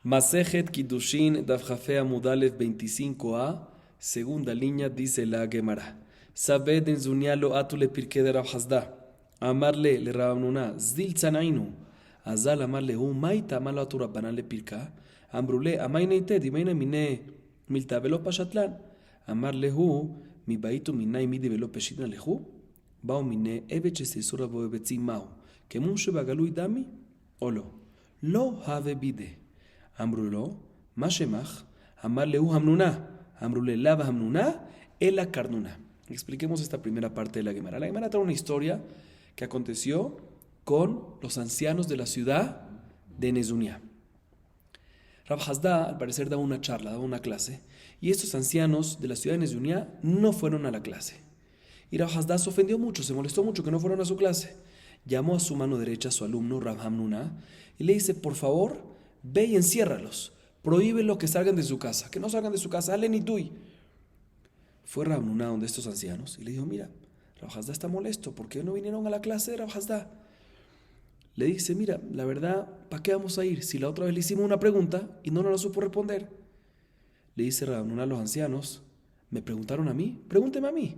Masejet Kiddushin, Daf Jafé Amudalev 25a, segunda línea, dice la Gemara. Sabed en Zunyalo Atule Pirke de Rav Hasda. Amarle le Rabnuna, Zdil Tzanainu. Azal amarle Maita Amalo Atura Banale Pirka. Ambrule Amainete, Dimaina Mine Milta Velo Pashatlan. Amarle mi baitu minai midi velo Peshitna lehu. Bao mine Ebeche Sesura Boebetzi Mau. Kemushe Bagalui Dami. Olo. Lo have bide. Ambrulo, Mashemach, Amarle Hamnuna, Ambrule Lava Hamnuna, Ela Karnuna. Expliquemos esta primera parte de la Gemara. La Gemara trae una historia que aconteció con los ancianos de la ciudad de Nezunia. Rav Hasda, al parecer, daba una charla, daba una clase, y estos ancianos de la ciudad de Nezunia no fueron a la clase. Y Rav Hasda se ofendió mucho, se molestó mucho que no fueron a su clase. Llamó a su mano derecha a su alumno, Rav Hamnuna, y le dice, por favor, ve y enciérralos, prohíbelo que salgan de su casa, que no salgan de su casa, ale ni tuy. Fue Rav Hamnuna donde estos ancianos y le dijo, mira, Rav Hasda está molesto, ¿por qué no vinieron a la clase de Rav Hasda? Le dice, mira, la verdad, ¿para qué vamos a ir? Si la otra vez le hicimos una pregunta y no nos la supo responder. Le dice Rav Hamnuna a los ancianos, ¿me preguntaron a mí? Pregúnteme a mí.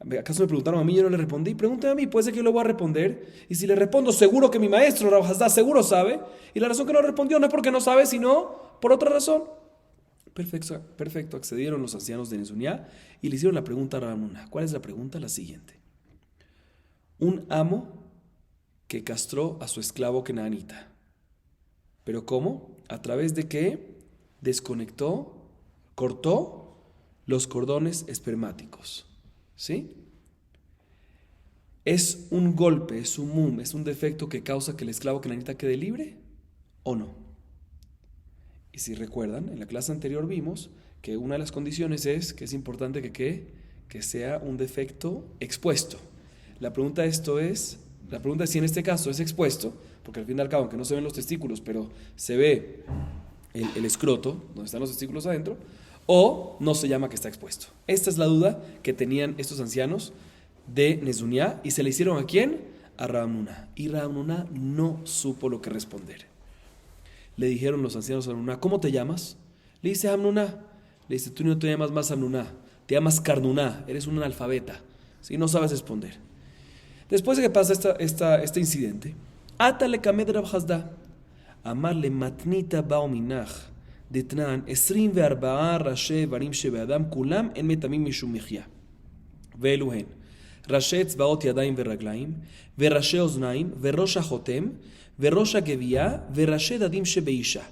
¿Acaso me preguntaron a mí y yo no le respondí? Pregúnteme a mí, puede ser que yo le voy a responder. Y si le respondo, seguro que mi maestro, Rav Hasda, seguro sabe. Y la razón que no respondió no es porque no sabe, sino por otra razón. Perfecto, accedieron los ancianos de Nezunia y le hicieron la pregunta a Rav Hamnuna. ¿Cuál es la pregunta? La siguiente. Un amo que castró a su esclavo Kenaanita. ¿Pero cómo? A través de que desconectó, cortó los cordones espermáticos. ¿Sí? ¿Es un golpe, es un mum, es un defecto que causa que el esclavo Kenaanita quede libre o no? Y si recuerdan, en la clase anterior vimos que una de las condiciones es que es importante que sea un defecto expuesto. La pregunta es si en este caso es expuesto, porque al fin y al cabo, aunque no se ven los testículos, pero se ve el escroto, donde están los testículos adentro, o no se llama que está expuesto. Esta es la duda que tenían estos ancianos de Nezunia y se le hicieron ¿a quién? A Rav Hamnuna. Y Rav Hamnuna no supo lo que responder. Le dijeron los ancianos a Rav Hamnuna, ¿cómo te llamas? Le dice Hamnuna. Le dice, tú no te llamas más Hamnuna, te llamas Karnuna, eres un analfabeta, ¿sí? No sabes responder. Después de que pasa este incidente, Atale Kamed Rav Hasda, Amarle Matnita Baominach, דתנן 24 ראשי איברים שבאדם כולם אין מטמאים משום מחיה. ואלו הן ראשי אצבעות ידיים ורגליים וראשי אוזניים וראש החותם וראש הגבייה וראשי דדים שבאישה.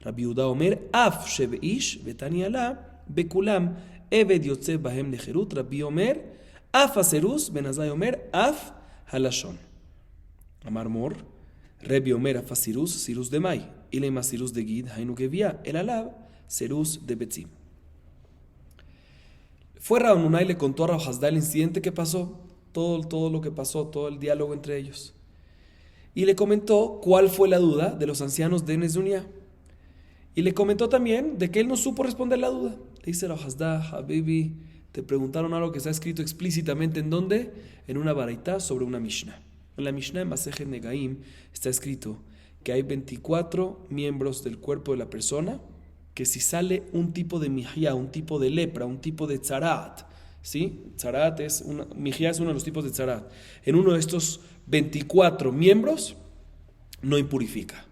רבי יהודה אומר אף שבאיש ותני עלה בכולם עבד יוצא בהם לחירות. רבי אומר אף הסירוס בן עזאי אומר אף הלשון. אמר מור רבי אומר אף הסירוס סירוס דמאי Ilema Sirus de Gid, Hainu Gevia, el Alab, Serus de Betzim. Fue Rav Hamnuna y le contó a Rav Hasda el incidente que pasó, todo lo que pasó, todo el diálogo entre ellos. Y le comentó cuál fue la duda de los ancianos de Nezunia. Y le comentó también de que él no supo responder la duda. Le dice Rav Hasda, Habibi, te preguntaron algo que está escrito explícitamente ¿en dónde? En una baraitá sobre una Mishnah. En la Mishnah en Masejet Negaim está escrito que hay 24 miembros del cuerpo de la persona, que si sale un tipo de mihya, un tipo de lepra, un tipo de tzarat, ¿sí? Tzarat mihya es uno de los tipos de tzarat. En uno de estos 24 miembros, no impurifica.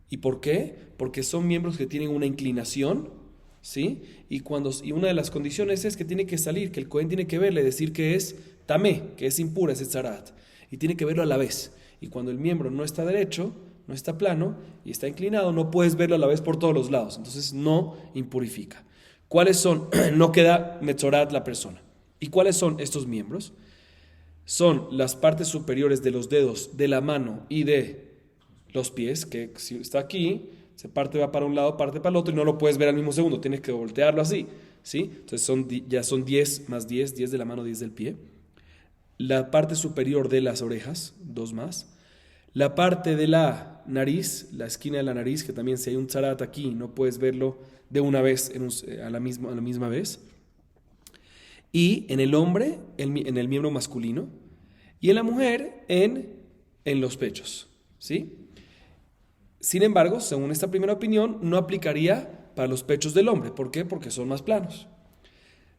¿Y por qué? Porque son miembros que tienen una inclinación, ¿sí? Y una de las condiciones es que tiene que salir, que el Cohen tiene que verle, decir que es tamé, que es impura, ese tzarat. Y tiene que verlo a la vez. Y cuando el miembro no está derecho, no está plano y está inclinado, no puedes verlo a la vez por todos los lados. Entonces no impurifica. ¿Cuáles son? No queda metzorat la persona. ¿Y cuáles son estos miembros? Son las partes superiores de los dedos de la mano y de los pies, que si está aquí, se parte va para un lado, parte para el otro y no lo puedes ver al mismo segundo. Tienes que voltearlo así, ¿sí? Entonces ya son 10 más 10, 10 de la mano, 10 del pie. La parte superior de las orejas, 2 más. La parte de la nariz, la esquina de la nariz, que también si hay un tzarat aquí, no puedes verlo de una vez a la misma vez. Y en el hombre, en el miembro masculino. Y en la mujer, en los pechos. ¿Sí? Sin embargo, según esta primera opinión, no aplicaría para los pechos del hombre. ¿Por qué? Porque son más planos.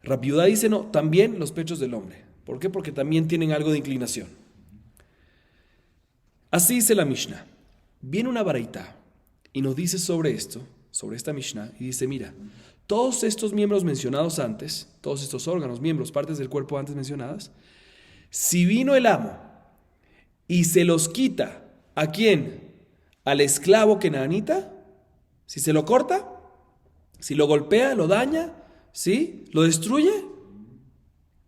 Rabbi Yehuda dice, no, también los pechos del hombre. ¿Por qué? Porque también tienen algo de inclinación. Así dice la Mishnah. Viene una baraita y nos dice sobre esto, sobre esta Mishnah, y dice, mira, todos estos miembros mencionados antes, todos estos órganos, miembros, partes del cuerpo antes mencionadas, si vino el amo y se los quita, ¿a quién? Al esclavo kenanita, si se lo corta, si lo golpea, lo daña, ¿sí? Lo destruye,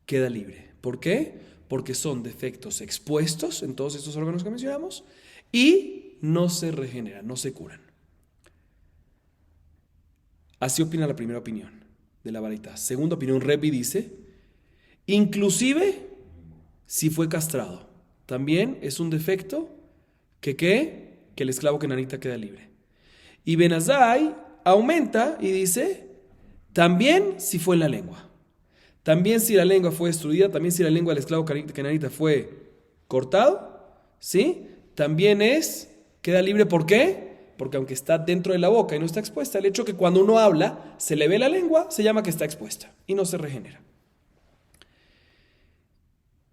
queda libre. ¿Por qué? Porque son defectos expuestos en todos estos órganos que mencionamos y no se regeneran, no se curan. Así opina la primera opinión de la baraita. Segunda opinión, Rebbi dice, inclusive si fue castrado, también es un defecto que el esclavo kenanita queda libre. Y Ben Azai aumenta y dice, también si fue en la lengua. También si la lengua fue destruida, también si la lengua del esclavo kenanita fue cortado, ¿sí? También queda libre. ¿Por qué? Porque aunque está dentro de la boca y no está expuesta, el hecho que cuando uno habla se le ve la lengua, se llama que está expuesta y no se regenera.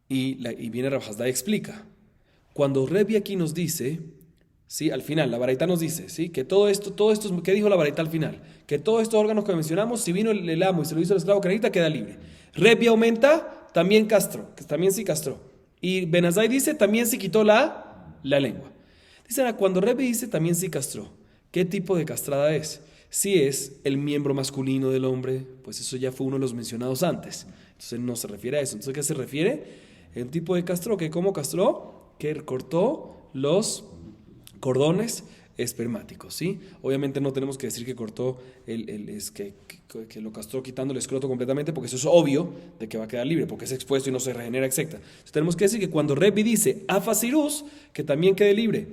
Y viene Rav Hasda y explica, cuando Rebbi aquí nos dice, ¿sí? Al final, la baraita nos dice, ¿sí? Que todo esto, ¿qué dijo la baraita al final? Que todos estos órganos que mencionamos, si vino el amo y se lo hizo el esclavo kenanita, queda libre. Rebbi aumenta, también castró, que también sí castró. Y Ben Azai dice, también sí quitó la lengua. Dicen, cuando Rebbi dice, también sí castró, ¿qué tipo de castrada es? Si es el miembro masculino del hombre, pues eso ya fue uno de los mencionados antes. Entonces no se refiere a eso. Entonces, ¿a qué se refiere? El tipo de castró, que ¿cómo castró? Que cortó los cordones espermáticos, ¿sí? Obviamente no tenemos que decir que cortó que lo castró quitando el escroto completamente, porque eso es obvio de que va a quedar libre, porque es expuesto y no se regenera, etc. Entonces tenemos que decir que cuando Rebbi dice afasirus, que también quede libre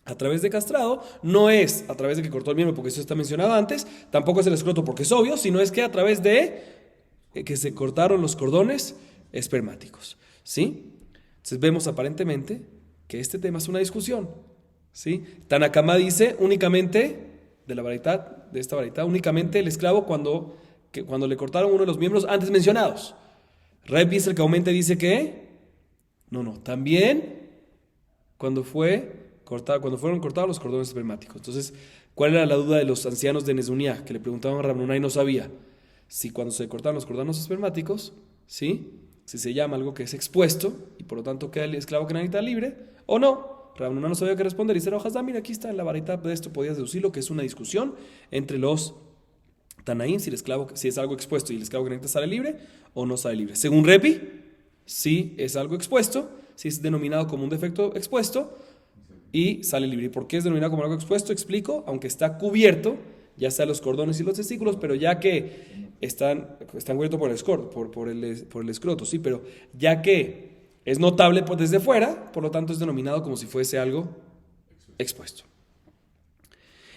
a través de castrado, no es a través de que cortó el miembro, porque eso está mencionado antes, tampoco es el escroto porque es obvio, sino es que a través de que se cortaron los cordones espermáticos, ¿sí? Entonces vemos aparentemente que este tema es una discusión, ¿sí? Tanna Kamá dice únicamente, de esta baraita, únicamente el esclavo cuando le cortaron uno de los miembros antes mencionados. Rebbi es el que aumenta y dice que no, también cuando fueron cortados los cordones espermáticos. Entonces, ¿cuál era la duda de los ancianos de Nezunia? Que le preguntaban a Rabnuna y no sabía. Si cuando se cortaron los cordones espermáticos, ¿sí? Si se llama algo que es expuesto y por lo tanto queda el esclavo kenanita libre o no. Rabnuna no sabía qué responder y dice, mira, aquí está en la baraita, de esto podías deducirlo, que es una discusión entre los Tanaín, si es algo expuesto y el esclavo kenanita sale libre o no sale libre. Según Rebbi, si es algo expuesto, si es denominado como un defecto expuesto, y sale libre. ¿Y por qué es denominado como algo expuesto? Explico, aunque está cubierto, ya sea los cordones y los testículos, pero ya que están cubiertos por el escroto, sí, pero ya que es notable desde fuera, por lo tanto es denominado como si fuese algo expuesto.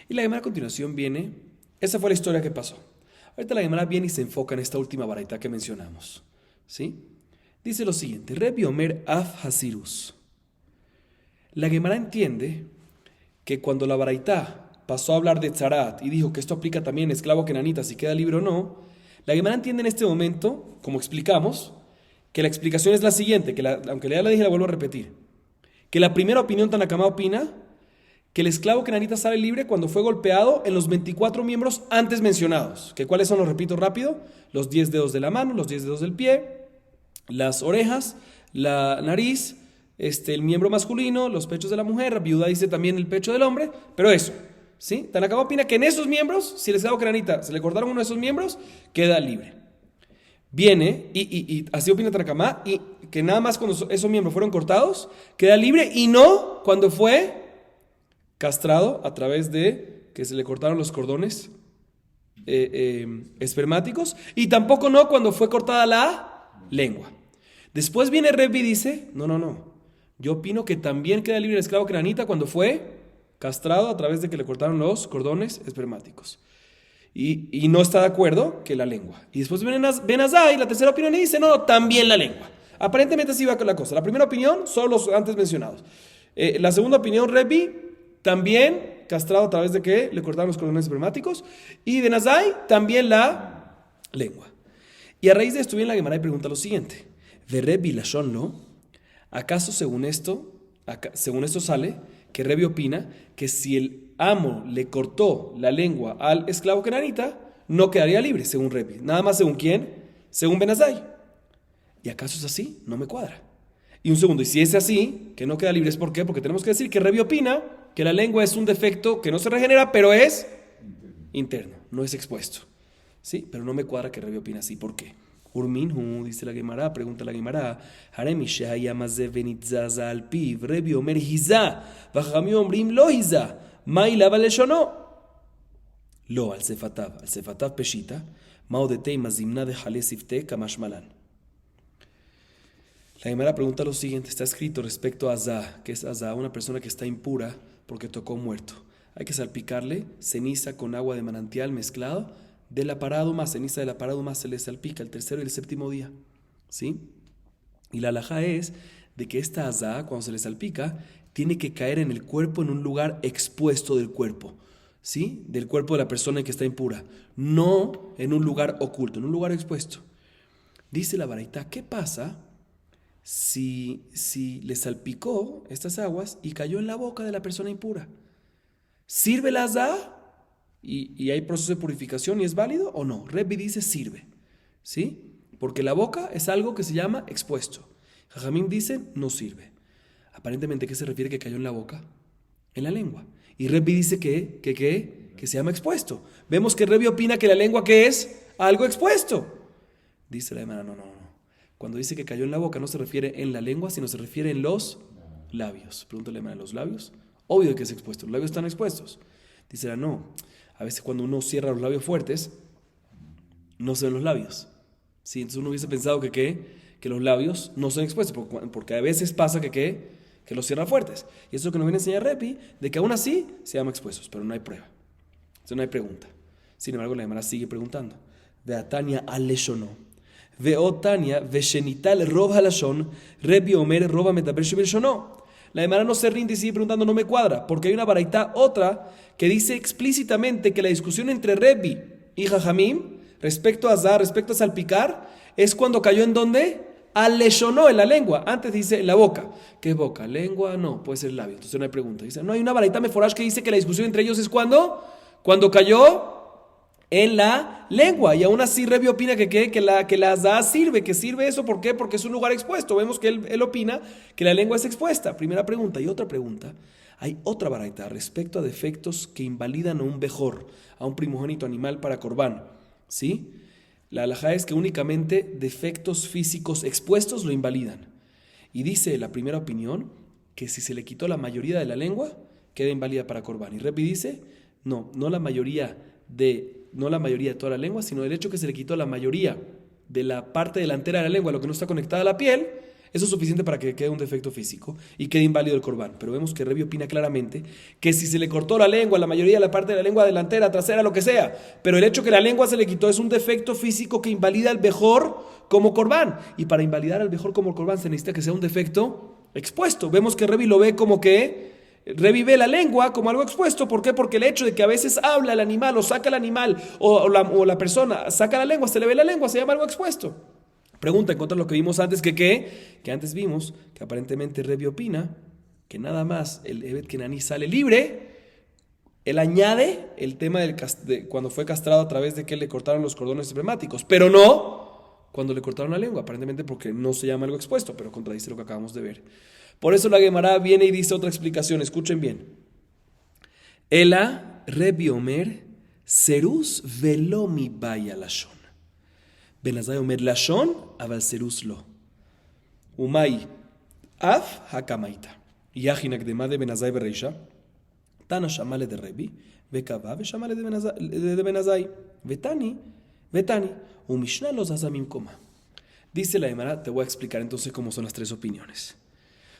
Y la Gemara a continuación viene, esa fue la historia que pasó. Ahorita la Gemara viene y se enfoca en esta última baraita que mencionamos, ¿sí? Dice lo siguiente, Rebbi Omer Af Hasirus. La Gemara entiende que cuando la baraita pasó a hablar de tzarat y dijo que esto aplica también a esclavo kenanita si queda libre o no, la Gemara entiende en este momento, como explicamos, que la explicación es la siguiente, aunque ya la dije, la vuelvo a repetir, que la primera opinión Tanna Kamá opina que el esclavo kenanita sale libre cuando fue golpeado en los 24 miembros antes mencionados, que cuáles son, los repito rápido, los 10 dedos de la mano, los 10 dedos del pie, las orejas, la nariz, el miembro masculino, los pechos de la mujer. Rabbi Yehuda dice también el pecho del hombre, pero eso, ¿sí? Tanna Kamá opina que en esos miembros, si el esclavo kenanita se le cortaron uno de esos miembros, queda libre. Viene, y así opina Tanna Kamá, y que nada más cuando esos miembros fueron cortados, queda libre, y no cuando fue castrado a través de que se le cortaron los cordones espermáticos, y tampoco no cuando fue cortada la lengua. Después viene Rebbi y dice, no. Yo opino que también queda libre el esclavo kenanita cuando fue castrado a través de que le cortaron los cordones espermáticos. Y no está de acuerdo que la lengua. Y después viene Ben Azai, la tercera opinión, y dice, no, también la lengua. Aparentemente así va con la cosa. La primera opinión son los antes mencionados. La segunda opinión, Rebbi, también castrado a través de que le cortaron los cordones espermáticos. Y Ben Azai, también la lengua. Y a raíz de esto viene la Gemara y pregunta lo siguiente. ¿De Rebi Lashon no? ¿Acaso según esto sale que Rebi opina que si el amo le cortó la lengua al esclavo kenanita, no quedaría libre, según Rebi? Nada más según quién, según Ben Azai. ¿Y acaso es así? No me cuadra. Y un segundo, y si es así, que no queda libre, ¿es por qué? Porque tenemos que decir que Rebi opina que la lengua es un defecto que no se regenera, pero es interno, no es expuesto. Sí, pero no me cuadra que Rebi opina así. ¿Por qué? Urminhu, dice la Gemara, pregunta la Gemara, Haremi shehaya mazeh venitzaza al piv, Rebi omer hiza, v'chachamim omrim lo hiza, ma ilava leshono. Lo, al sefatav peshita, mao de teima zimna de jale sifte kamash malan. La Gemara pregunta lo siguiente, está escrito respecto a Azá, que es Azá, una persona que está impura porque tocó muerto. Hay que salpicarle ceniza con agua de manantial mezclado, de la paraduma, ceniza de la paraduma se le salpica el tercero y el séptimo día. ¿Sí? Y la halajá es de que esta Azá, cuando se le salpica, tiene que caer en el cuerpo, en un lugar expuesto del cuerpo. ¿Sí? Del cuerpo de la persona que está impura. No en un lugar oculto, en un lugar expuesto. Dice la baraita, ¿qué pasa si le salpicó estas aguas y cayó en la boca de la persona impura? ¿Sirve la azá? ¿Y hay proceso de purificación y es válido o no? Rebbi dice sirve, ¿sí? Porque la boca es algo que se llama expuesto. Jajamim dice no sirve. Aparentemente, ¿qué se refiere que cayó en la boca? En la lengua. Y Rebbi dice que se llama expuesto. Vemos que Rebbi opina que la lengua, ¿qué es? Algo expuesto. Dice la hermana, no. Cuando dice que cayó en la boca no se refiere en la lengua, sino se refiere en los labios. Pregúntale a los labios. Obvio que es expuesto. Los labios están expuestos. Dice no. A veces cuando uno cierra los labios fuertes, no se ven los labios. ¿Sí? Entonces uno hubiese pensado que los labios no son expuestos, porque a veces pasa que los cierra fuertes. Y eso es lo que nos viene a enseñar Repi, de que aún así se llaman expuestos, pero no hay prueba. Entonces no hay pregunta. Sin embargo, la Gemara sigue preguntando. Veatania aleshono. Veotania veshenital roba lashon. Rebi omer roba metaber shebelshono. La Gemara no se rinde y sigue preguntando, no me cuadra, porque hay una baraita otra que dice explícitamente que la discusión entre Rebi y Jajamim respecto a azar, respecto a salpicar, es cuando cayó en ¿dónde? Aleshonó, en la lengua. Antes dice en la boca. ¿Qué es boca? ¿Lengua? No, puede ser labio. Entonces no hay pregunta. Dice, no hay una baraita meforash que dice que la discusión entre ellos es cuando cayó en la lengua. Y aún así Rebi opina que la azá sirve. ¿Que sirve eso? ¿Por qué? Porque es un lugar expuesto. Vemos que él opina que la lengua es expuesta. Primera pregunta. Y otra pregunta. Hay otra baraita respecto a defectos que invalidan a un bejor, a un primogénito animal para corbán. ¿Sí? La halajá es que únicamente defectos físicos expuestos lo invalidan. Y dice la primera opinión que si se le quitó la mayoría de la lengua, queda inválida para corbán. Y Rebi dice, no la mayoría de toda la lengua, sino el hecho que se le quitó la mayoría de la parte delantera de la lengua, lo que no está conectada a la piel, eso es suficiente para que quede un defecto físico y quede inválido el corbán. Pero vemos que Rebi opina claramente que si se le cortó la lengua, la mayoría de la parte de la lengua delantera, trasera, lo que sea, pero el hecho que la lengua se le quitó es un defecto físico que invalida al bejor como corbán. Y para invalidar al bejor como corbán se necesita que sea un defecto expuesto. Vemos que Rebi lo ve como que revive la lengua como algo expuesto. ¿Por qué? Porque el hecho de que a veces habla el animal o saca el animal o la persona saca la lengua, se le ve la lengua, se llama algo expuesto. Pregunta en contra de lo que vimos antes, que antes vimos que aparentemente Rebi opina que nada más el Evet Kenaní sale libre. Él añade el tema de cuando fue castrado a través de que le cortaron los cordones espermáticos, pero no cuando le cortaron la lengua, aparentemente porque no se llama algo expuesto, pero contradice lo que acabamos de ver. Por eso la Gemara viene y dice otra explicación, escuchen bien. Ela Rebi Omer serus velo mi baya lashon. Ben Azai Omer lashon aval serus lo. Umay af hakamaita. Yachin akdema de Ben Azai bereisha. Tana shamale de Rebi. Vekava veshamale de Ben Azai. Vetani. Umishna los azamim koma. Dice la Gemara, te voy a explicar entonces cómo son las tres opiniones.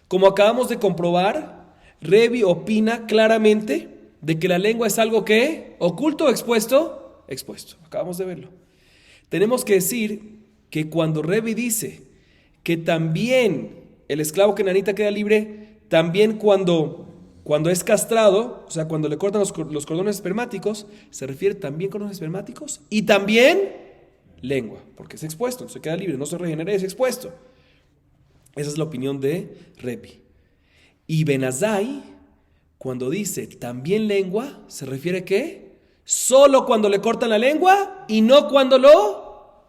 Como acabamos de comprobar, Rebi opina claramente de que la lengua es algo que oculto o expuesto. Acabamos de verlo. Tenemos que decir que cuando Rebi dice que también el esclavo kenanita queda libre, también cuando Cuando es castrado, o sea, cuando le cortan los cordones espermáticos, se refiere también cordones espermáticos y también lengua, porque es expuesto, se queda libre, no se regenera, es expuesto. Esa es la opinión de Rebi. Y Ben Azai, cuando dice también lengua, se refiere que solo cuando le cortan la lengua y no cuando lo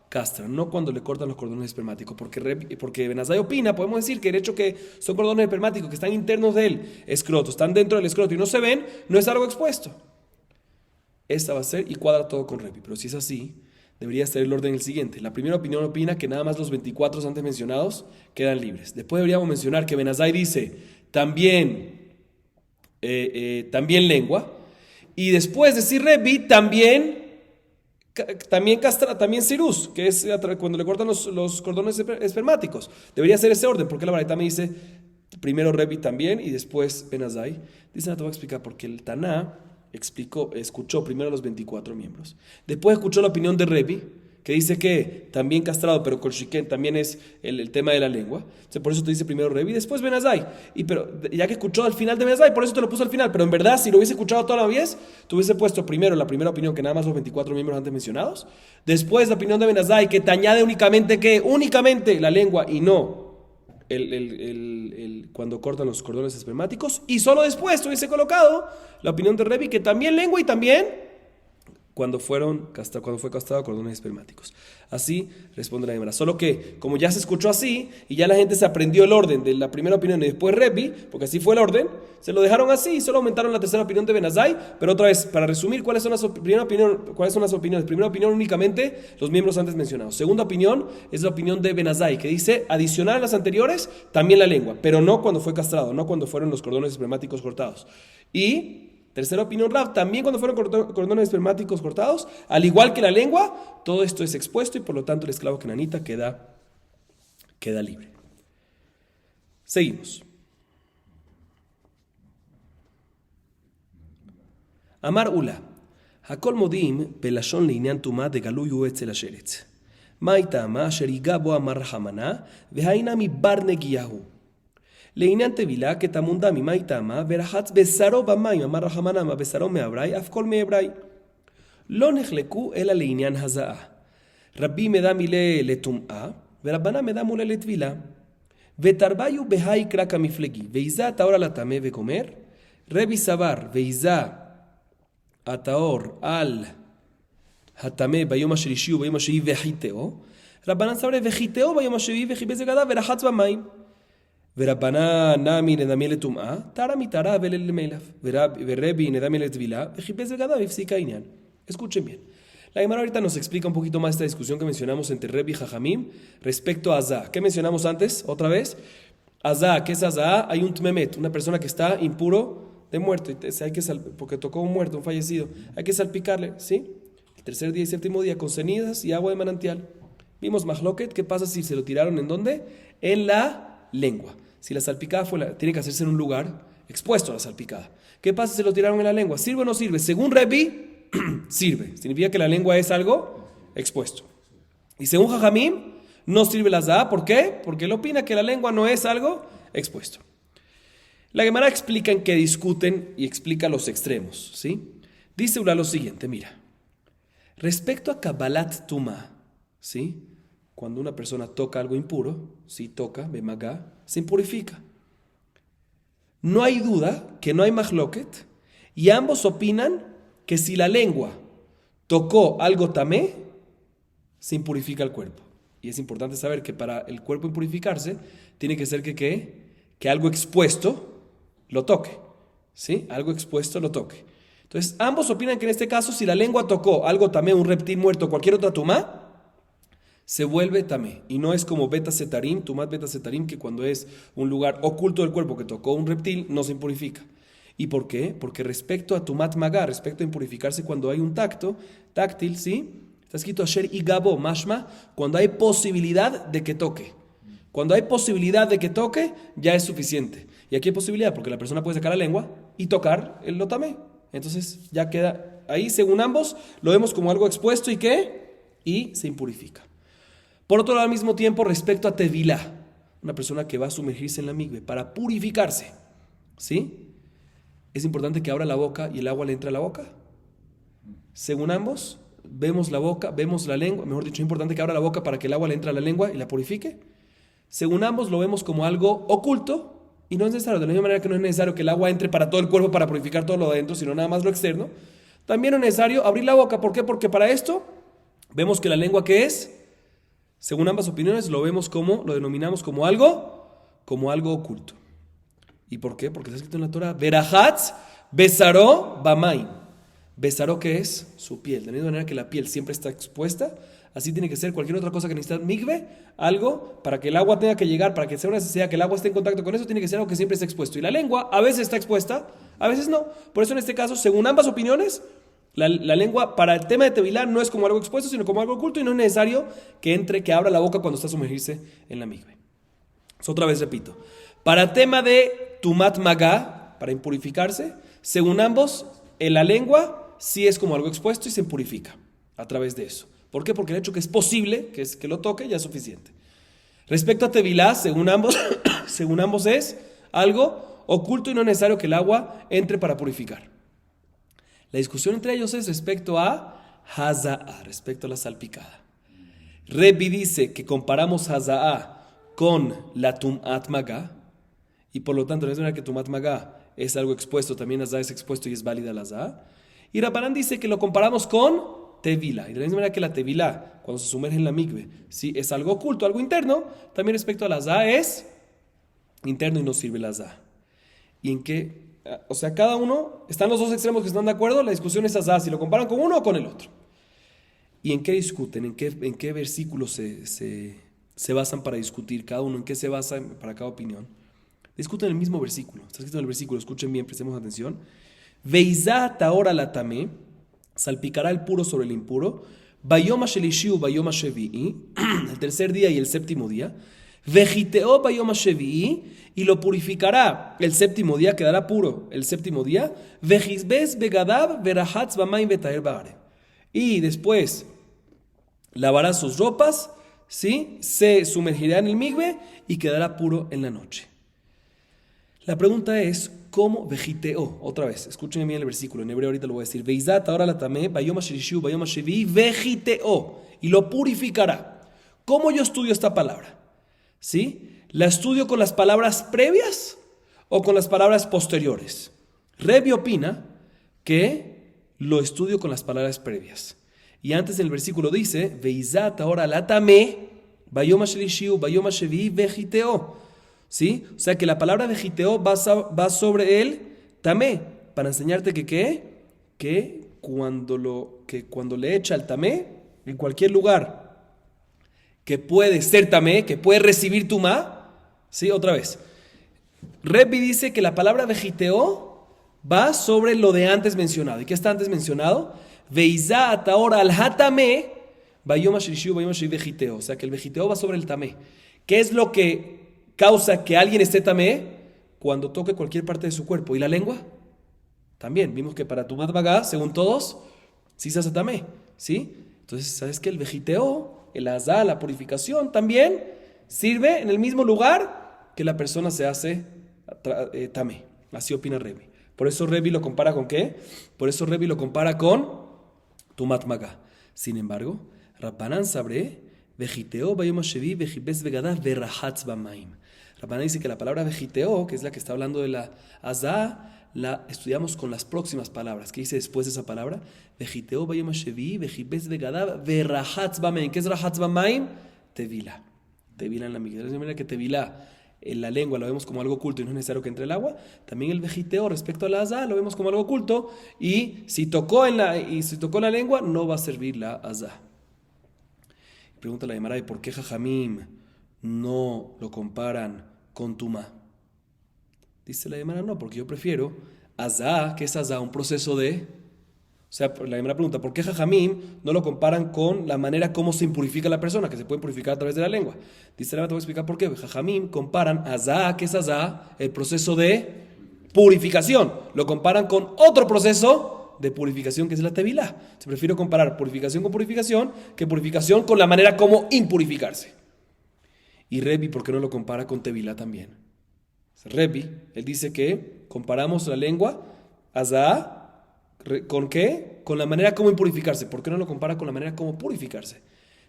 castran, no cuando le cortan los cordones espermáticos, porque Ben Azai opina, podemos decir que el hecho que son cordones espermáticos que están internos del escroto, están dentro del escroto y no se ven, no es algo expuesto. Esta va a ser y cuadra todo con Rebi, pero si es así, debería estar el orden el siguiente. La primera opinión opina que nada más los 24 antes mencionados quedan libres. Después deberíamos mencionar que Ben Azai dice también lengua, y después decir Rebi también cirus, que es cuando le cortan los cordones espermáticos. Debería ser ese orden, porque la Baraita me dice primero Rebi también y después Ben Azai. Dice, no te voy a explicar, porque el Taná escuchó primero a los 24 miembros. Después escuchó la opinión de Rebi, que dice que también castrado, pero con Shiken también es el tema de la lengua. Entonces, por eso te dice primero Rebi y después Ben Azai. Pero ya que escuchó al final de Ben Azai, por eso te lo puso al final. Pero en verdad, si lo hubiese escuchado toda la vez, te hubiese puesto primero la primera opinión, que nada más los 24 miembros antes mencionados. Después la opinión de Ben Azai, que te añade únicamente la lengua y no cuando cortan los cordones espermáticos. Y solo después te hubiese colocado la opinión de Rebi, que también lengua y también cuando fue castrado cordones espermáticos. Así responde la Gemara. Solo que, como ya se escuchó así, y ya la gente se aprendió el orden de la primera opinión y después Rebi, porque así fue el orden, se lo dejaron así y solo aumentaron la tercera opinión de Ben Azai. Pero otra vez, para resumir, ¿cuáles son las opiniones? Primera opinión, únicamente los miembros antes mencionados. Segunda opinión es la opinión de Ben Azai, que dice, adicional a las anteriores, también la lengua, pero no cuando fue castrado, no cuando fueron los cordones espermáticos cortados. Y tercera opinión, Rav, también cuando fueron cordones espermáticos cortados, al igual que la lengua, todo esto es expuesto y por lo tanto el esclavo kenanita queda libre. Seguimos. Amar Ula, Hakol modim belashon leinian tuma de galuyu etzel asheretz. Maitama asher igabo amar rahamana vehaina mi bar negiyahu. לעניין תבילה, כתמונדה ממאי טעמה, ורחץ בשרו במים, אמר רחמנא, מה בשרו מעברי, אף כל מעברי. לא נחלקו אלא לעניין הזעה. רבי מדע מילה לטומאה, ורבנה מדע מולה לטבילה. ותרביו בהאי קרק המפלגי, ואיזה הטהור על הטמא וגומר, רבי סבר, ואיזה הטהור על הטמא ביום השלישי וביום השביעי וחיטאו, רבנן סברי וחיטאו ביום השביעי וחיבץ בגדיו ורחץ במים. ורבנה נמי נדמי לטומאה, תרה מתרה ולמלף, ורבי נדמי לטבילה, וחיפש בגדיו והפסיק העניין. Escuchen bien. La Gemara ahorita nos explica un poquito más esta discusión que mencionamos entre Rebi y Jajamim respecto a Azá. ¿Qué mencionamos antes? Otra vez. Azá, ¿qué es Azá? Hay un tmemet, una persona que está impuro de muerto, porque tocó un muerto, un fallecido. Hay que salpicarle, ¿sí? El tercer día y séptimo día con cenizas y agua de manantial. Vimos Mahloket, ¿qué pasa si se lo tiraron en dónde? En la lengua. Si la salpicada tiene que hacerse en un lugar expuesto a la salpicada. ¿Qué pasa si lo tiraron en la lengua? ¿Sirve o no sirve? Según Rebi, sirve. Significa que la lengua es algo expuesto. Y según Jajamim, no sirve la Zahá. ¿Por qué? Porque él opina que la lengua no es algo expuesto. La Gemara explica en qué discuten y explica los extremos, ¿sí? Dice Ula lo siguiente, mira. Respecto a Kabbalat Tuma, ¿sí? Cuando una persona toca algo impuro, si toca, bemagá, se impurifica. No hay duda que no hay mahloket y ambos opinan que si la lengua tocó algo tamé, se impurifica el cuerpo. Y es importante saber que para el cuerpo impurificarse, tiene que ser que algo expuesto lo toque. ¿Sí? Algo expuesto lo toque. Entonces, ambos opinan que en este caso, si la lengua tocó algo tamé, un reptil muerto, cualquier otra tumá, se vuelve tamé. Y no es como beta setarim, tumat beta setarim, que cuando es un lugar oculto del cuerpo que tocó un reptil, no se impurifica. ¿Y por qué? Porque respecto a tumat magá, respecto a impurificarse cuando hay un táctil, ¿sí? Está escrito asher y gabo, mashma, cuando hay posibilidad de que toque. Cuando hay posibilidad de que toque, ya es suficiente. Y aquí hay posibilidad, porque la persona puede sacar la lengua y tocar el lotamé. Entonces ya queda ahí, según ambos, lo vemos como algo expuesto y ¿qué? Y se impurifica. Por otro lado, al mismo tiempo, respecto a tevilá, una persona que va a sumergirse en la migbe para purificarse, ¿sí? es importante que abra la boca y el agua le entre a la boca. Según ambos, vemos la boca, vemos la lengua, mejor dicho, es importante que abra la boca para que el agua le entre a la lengua y la purifique. Según ambos, lo vemos como algo oculto y no es necesario. De la misma manera que no es necesario que el agua entre para todo el cuerpo para purificar todo lo de adentro, sino nada más lo externo. También es necesario abrir la boca. ¿Por qué? Porque para esto vemos que la lengua, ¿qué es? Según ambas opiniones, lo denominamos como algo oculto. ¿Y por qué? Porque está escrito en la Torah, Verahatz besaró bamaim. Besaró, ¿qué es? Su piel. De la misma manera que la piel siempre está expuesta, así tiene que ser cualquier otra cosa que necesita migve, algo para que el agua tenga que llegar, para que sea una necesidad, que el agua esté en contacto con eso, tiene que ser algo que siempre esté expuesto. Y la lengua a veces está expuesta, a veces no. Por eso en este caso, según ambas opiniones, la lengua para el tema de Tevilá no es como algo expuesto, sino como algo oculto y no es necesario que abra la boca cuando está a sumergirse en la migve. Otra vez repito. Para el tema de Tumat Magá, para impurificarse, según ambos, en la lengua sí es como algo expuesto y se purifica a través de eso. ¿Por qué? Porque el hecho que es posible, que lo toque, ya es suficiente. Respecto a Tevilá, según ambos es algo oculto y no es necesario que el agua entre para purificar. La discusión entre ellos es respecto a Haza'a, respecto a la salpicada. Rebbi dice que comparamos Haza'a con la Tumat Magá, y por lo tanto, no es verdad que Tumat Magá es algo expuesto, también Haza'a es expuesto y es válida la Haza'a. Y Rabbanán dice que lo comparamos con Tevilá. Y de la misma manera que la Tevilá, cuando se sumerge en la migve, sí, es algo oculto, algo interno, también respecto a la Haza'a es interno y no sirve la Haza'a. ¿Y en qué? O sea, cada uno, están los dos extremos que están de acuerdo, la discusión es Haza'a, si lo comparan con uno o con el otro. ¿Y en qué discuten? ¿En qué versículos se basan para discutir cada uno? ¿En qué se basa para cada opinión? Discuten el mismo versículo. Está escrito en el versículo, escuchen bien, prestemos atención. Veizá taora latame, salpicará el puro sobre el impuro. Bayoma shelishiu, bayoma shevi'i, el tercer día y el séptimo día. Vejiteo bayoma shevi'i, y lo purificará el séptimo día, quedará puro el séptimo día. Vejizbez begadab verahatz bamaim betaer baare. Y después lavará sus ropas, ¿sí? Se sumergirá en el migbe y quedará puro en la noche. La pregunta es, ¿cómo vejiteó? Otra vez, escuchen bien el versículo, en hebreo ahorita lo voy a decir. Veizat, ahora la tamé, bayoma shelishiu, bayoma shevi, vejiteó, y lo purificará. ¿Cómo yo estudio esta palabra? ¿Sí? ¿La estudio con las palabras previas o con las palabras posteriores? Rebbi opina que lo estudio con las palabras previas. Y antes en el versículo dice, Veizat, ahora la tamé, bayoma shelishiu, bayoma shevi, vejiteó. ¿Sí? O sea que la palabra vejiteo va sobre el tamé, para enseñarte que cuando le echa el tamé, en cualquier lugar que puede ser tamé, que puede recibir tumá, ¿sí? Otra vez. Rebbi dice que la palabra vejiteo va sobre lo de antes mencionado. ¿Y qué está antes mencionado? Veizá ataora al hatamé, bayoma shirishu, bayoma shiri vejiteo. O sea que el vejiteo va sobre el tamé. ¿Qué es lo que causa que alguien esté tamé? Cuando toque cualquier parte de su cuerpo. ¿Y la lengua? También. Vimos que para Tumat Magá, según todos, sí se hace tamé. ¿Sí? Entonces, ¿sabes qué? El vejiteo, el azá, la purificación, también sirve en el mismo lugar que la persona se hace tamé. Así opina Rebbi. Por eso Rebbi lo compara ¿con qué? Por eso Rebbi lo compara con Tumat Magá. Sin embargo, Rabbanán sabré vejiteo bayom shevi vejibes vegada verahatz bamaim. Rabbanán dice que la palabra vejiteo, que es la que está hablando de la azá, la estudiamos con las próximas palabras. ¿Qué dice después de esa palabra? Vejiteo bayom shevi vejibes vegada verahatz bamaim. ¿Qué es rahatz bamaim? Tevilá. Tevilá en la migdal. De manera que tevilá en la lengua lo vemos como algo oculto y no es necesario que entre el agua. También el vejiteo respecto a la azá lo vemos como algo oculto y si tocó la lengua no va a servir la azá. Pregunta la Gemara de por qué Jajamim no lo comparan con Tumá. Dice la Gemara, no, porque yo prefiero Azá, ¿qué es Azá? Un proceso de... O sea, la Gemara pregunta, ¿por qué Jajamim no lo comparan con la manera como se impurifica la persona, que se puede purificar a través de la lengua? Dice la Gemara, te voy a explicar por qué. Jajamim comparan Azá, ¿qué es Azá? El proceso de purificación. Lo comparan con otro proceso de purificación que es la tevilá. Se prefiere comparar purificación con purificación que purificación con la manera como impurificarse. Y Rebbi, ¿por qué no lo compara con tevilá también? Rebbi, él dice que comparamos la lengua, Azá, ¿con qué? Con la manera como impurificarse. ¿Por qué no lo compara con la manera como purificarse?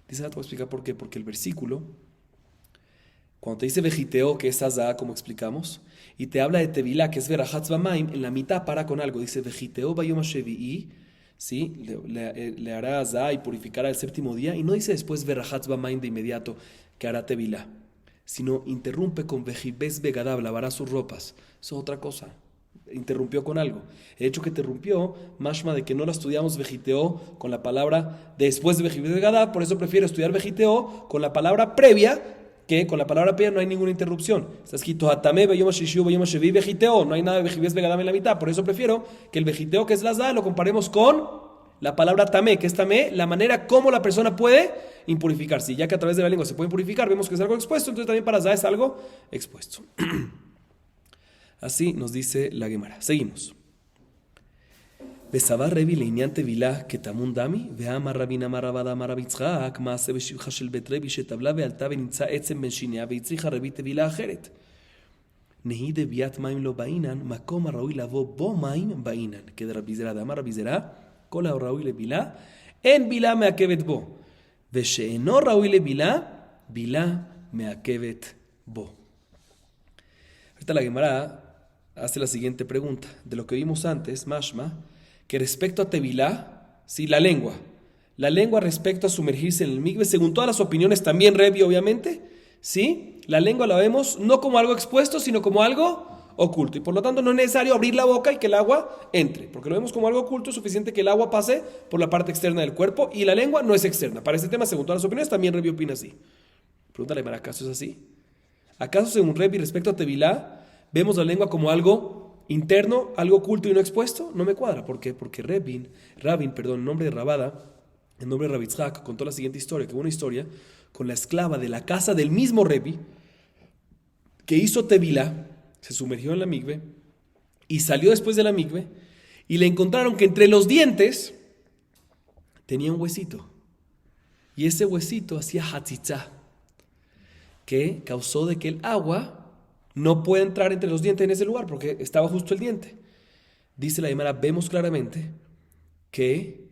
Dice, te voy a explicar por qué. Porque el versículo, cuando te dice vejiteo, que es azá, como explicamos, y te habla de tevilá, que es verajatz bamaim, en la mitad para con algo. Dice vejiteo bayom shevi'i, ¿sí? Le hará azá y purificará el séptimo día. Y no dice después verajatz bamaim de inmediato, que hará tevilá, sino interrumpe con vejibes begadab, lavará sus ropas. Eso es otra cosa. Interrumpió con algo. El hecho que interrumpió, mashma de que no la estudiamos vejiteó con la palabra después de vejibes begadab, por eso prefiero estudiar vejiteó con la palabra previa, que con la palabra previa no hay ninguna interrupción. Está escrito atame beyom shishu beyom shevi vejiteó, no hay nada de vejibes begadab en la mitad, por eso prefiero que el vejiteó, que es la zá, lo comparemos con la palabra tamé, que es tamé, la manera como la persona puede impurificarse. Y ya que a través de la lengua se puede impurificar, vemos que es algo expuesto, entonces también para zá es algo expuesto. Así nos dice la Gemara. Seguimos. Besaba Revi leinian tevilá que tamun dami, veama rabina marabada marabitzchak, maase beshivcha shel bet Revi shetabla vealta venitza etzem ben shinea veitzricha Revi tevilá ajeret. Nehi de biat maim lo bainan, makom araui lavo bo maim bainan. Que de rabizera dama rabizera, kola araui le bilá, en bilá meakevet bo. Vesheeno araui le bilá meakevet bo. Ahorita la Gemara hace la siguiente pregunta. De lo que vimos antes, mashma, que respecto a tevilá, sí, la lengua respecto a sumergirse en el migbe, según todas las opiniones, también Revi, obviamente, sí, la lengua la vemos no como algo expuesto, sino como algo oculto. Y por lo tanto no es necesario abrir la boca y que el agua entre, porque lo vemos como algo oculto, es suficiente que el agua pase por la parte externa del cuerpo y la lengua no es externa. Para este tema, según todas las opiniones, también Revi opina así. Pregúntale, ¿acaso es así? ¿Acaso según Revi respecto a tevilá vemos la lengua como algo interno, algo oculto y no expuesto? No me cuadra. ¿Por qué? Porque Rabin, en nombre de Rabada, en nombre de Rabitzhak, contó la siguiente historia, que hubo una historia con la esclava de la casa del mismo Revi, que hizo tevilá, se sumergió en la migbe, y salió después de la migbe, y le encontraron que entre los dientes tenía un huesito. Y ese huesito hacía hatzitzá, que causó de que el agua no puede entrar entre los dientes en ese lugar porque estaba justo el diente. Dice la Gemara, vemos claramente que